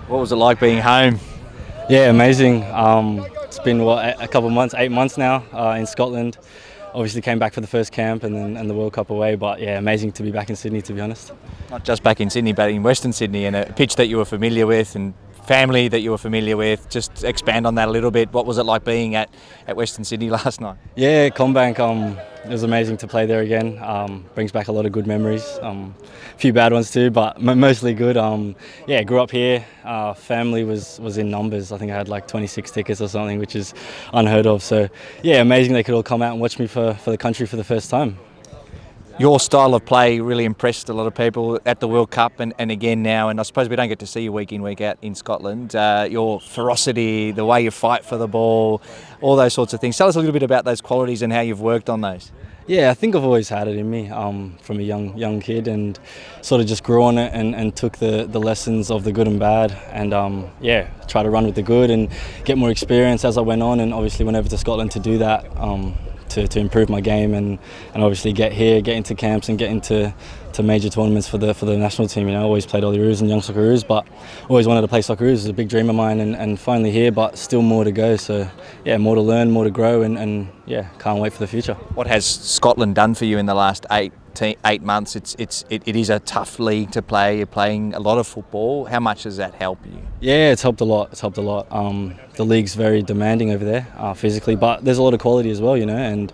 What was it like being home? Yeah, amazing. It's been a couple of months, 8 months now in Scotland. Obviously came back for the first camp and the World Cup away, but yeah, amazing to be back in Sydney, to be honest. Not just back in Sydney, but in Western Sydney, and a pitch that you were familiar with and family that you were familiar with. Just expand on that a little bit. What was it like being at Western Sydney last night? Yeah, Combank, it was amazing to play there again. Brings back a lot of good memories. A few bad ones too, but mostly good. Yeah, grew up here. Family was in numbers. I think I had like 26 tickets or something, which is unheard of. So yeah, amazing they could all come out and watch me for the country for the first time. Your style of play really impressed a lot of people at the World Cup and again now, and I suppose we don't get to see you week in, week out in Scotland. Your ferocity, the way you fight for the ball, all those sorts of things. Tell us a little bit about those qualities and how you've worked on those. Yeah, I think I've always had it in me from a young kid, and sort of just grew on it and took the lessons of the good and bad, and yeah, try to run with the good and get more experience as I went on, and obviously went over to Scotland to do that. To improve my game and obviously get into camps and get into major tournaments for the national team. You know, I always played Olyroos and young Socceroos, but always wanted to play Socceroos. It was a big dream of mine, and finally here, but still more to go. So yeah, more to learn, more to grow, and yeah, can't wait for the future. What has Scotland done for you in the last 8 months? It is a tough league to play. You're playing a lot of football. How much does that help you? Yeah, it's helped a lot. The league's very demanding over there physically, but there's a lot of quality as well, you know, and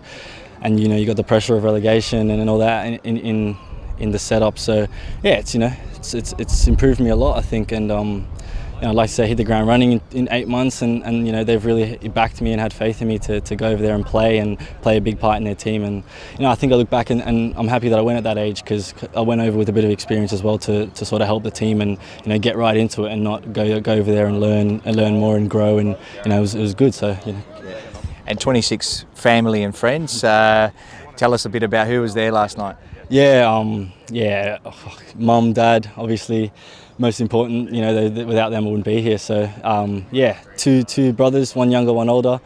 you know, you got the pressure of relegation and all that in the setup. So yeah, it's improved me a lot, I think, and you know, I'd like to say hit the ground running in 8 months, and you know, they've really backed me and had faith in me to go over there and play a big part in their team. And you know, I think I look back and I'm happy that I went at that age, because I went over with a bit of experience as well to sort of help the team and, you know, get right into it and not go over there and learn more and grow, and you know, it was good. So you know. And 26 family and friends. Tell us a bit about who was there last night. Yeah, mum, dad, obviously most important. You know, without them I wouldn't be here. So yeah, two brothers, one younger, one older,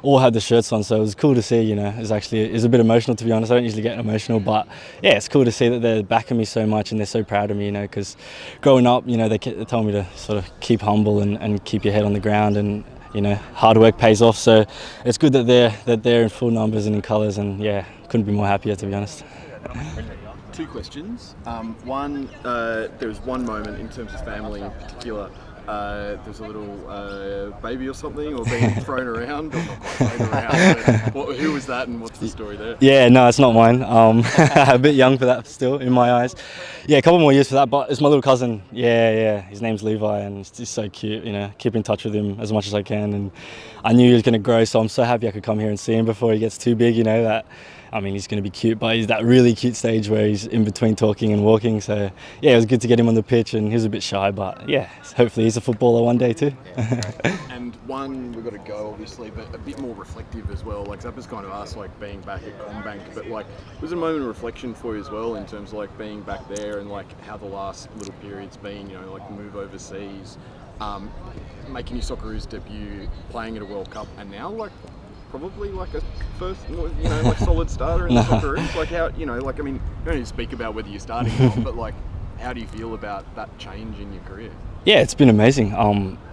all had the shirts on, so it was cool to see. You know, it was a bit emotional, to be honest. I don't usually get emotional, but yeah, it's cool to see that they're backing me so much and they're so proud of me. You know, because growing up, you know, they told me to sort of keep humble and keep your head on the ground, and you know, hard work pays off. So it's good that they're in full numbers and in colours, and yeah, couldn't be more happier, to be honest. Two questions. One, there was one moment in terms of family in particular. There's a little baby or something, or being thrown around, or not quite thrown around. But who was that, and what's the story there? Yeah, no, it's not mine. A bit young for that still, in my eyes. Yeah, a couple more years for that, but it's my little cousin. Yeah, his name's Levi, and it's just so cute. You know, keep in touch with him as much as I can, and I knew he was going to grow, so I'm so happy I could come here and see him before he gets too big. You know that. I mean, he's going to be cute, but he's that really cute stage where he's in between talking and walking. So yeah, it was good to get him on the pitch, and he was a bit shy, but yeah, hopefully he's a footballer one day too. And one, we've got to go obviously, but a bit more reflective as well. Like Zappa's kind of asked, like being back at Combank, but like it was a moment of reflection for you as well in terms of like being back there and like how the last little period's been. You know, like the move overseas, making your Socceroos debut, playing at a World Cup, and now like probably like a first, you know, like solid starter in the Socceroos. Like how, you know, like I mean, you don't need to speak about whether you're starting or not, but like, how do you feel about that change in your career? Yeah, it's been amazing.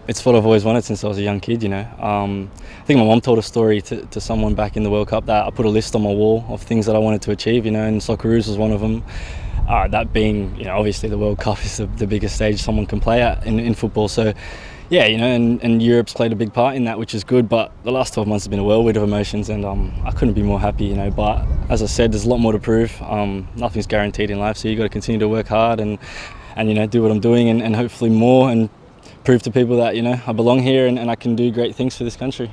It's what I've always wanted since I was a young kid, you know. I think my mum told a story to someone back in the World Cup that I put a list on my wall of things that I wanted to achieve, you know, and Socceroos was one of them. That being, you know, obviously the World Cup is the biggest stage someone can play at in football. So yeah, you know, and Europe's played a big part in that, which is good, but the last 12 months have been a whirlwind of emotions, and I couldn't be more happy, you know. But as I said, there's a lot more to prove. Nothing's guaranteed in life, so you've got to continue to work hard and you know, do what I'm doing, and hopefully more, and prove to people that, you know, I belong here and I can do great things for this country.